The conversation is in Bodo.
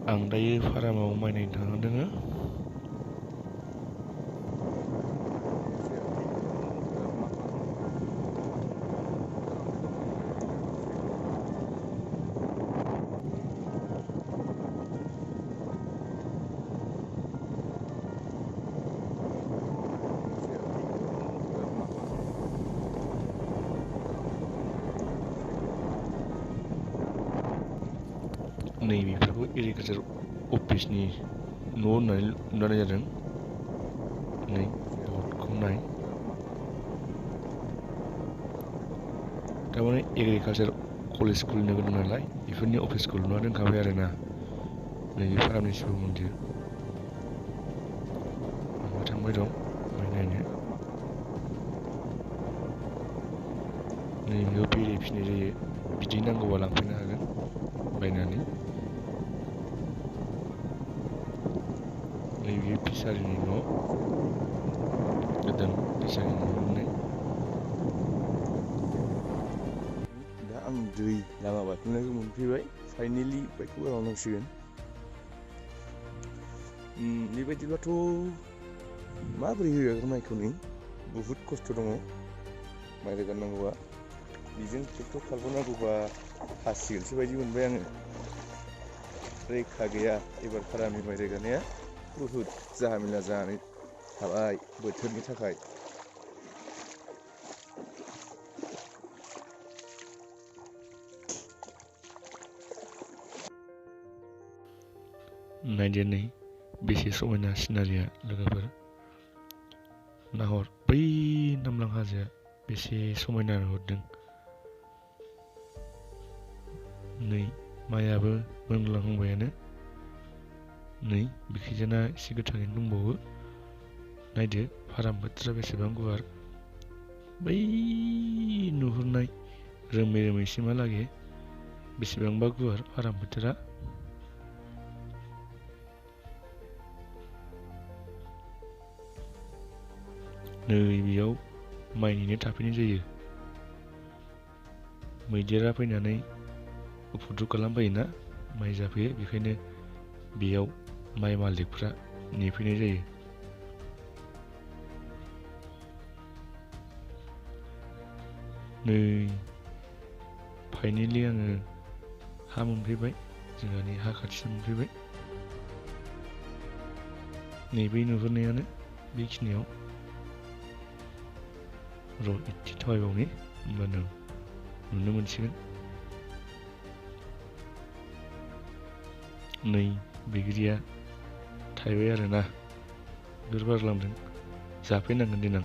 आं दायो फारामाव माइ नायनो थांदों। नैबेफोरखौ एग्रिकालचार अफिसनि न' होननानै नुनाय जादों। नै बर्डखौ नाय। थारमाने एग्रिकालचार कलेज खुलिनो गोनां नालाय बेफोरनि अफिसखौ लुना दोनखाबाय आरो ना। नैबे फारामनि शिब मन्दिर आंबो थांबाय दं माइ नायनो। नैबेयाव बेरे फिसिनाय जायो, बिदै नांगौबा लांफैनो हागोन बायनानै। नैबे फिसारिनि न', गोदान फिसारिनि न' लुनाय। दा आं दै लामा बारनायखौ मोनफैबाय, फाइनेलि बाइकखौ गालांनांसिगोन। बेबायदिबाथ' माबोरै रोगागोन माइखौ नै बुहुद खस्थ' दङ माइ रोगानांगौआ। बेजों ट्रेक्टर खारबोनांगौबा हासिगोनसो बायदि मोनबाय आङो। रैखा गैया एबार फारामनि माइ रोगानाया बुहुद जाहामेला जानानै थाबाय बोथोरनि थाखाय। नायदो नै बेसे समायना सिनारिया लोगोफोर। नाहर बै नामलां हाजोआ बेसे समायना नुहुरदों। नै माइयाबो मोनलांहांबायानो। नै बिखैजाना एसे गोथाङैनो दंबावो। नायदो फाराम बोथोरा बेसेबां गुवार। बै नुहुरनाय रोमै रोमैसिमहालागै बेसेबांबा गुवार फाराम बोथोरा। नै बेयाव माइ नेनो थाफैनाय जायो। मैदेरा फैनानै उपद्रब खालामफैयोना माइ जाफैयो, बेखायनो बेयाव माइ मालिकफ्रा नेफैनाय जायो। नै फाइनेलि आङो हा मोनफैबाय, जोंहानि हा खाथिसिम मोनफैबाय। नैबे नुहुरनायानो बेखिनियाव। र' एसे थाबायबावनि होमबानो नुनो मोनसिगोन। नै बैग्रिया थाइबाय आरोना, बिबार बारलांदों, जाफैनांगोन देनां।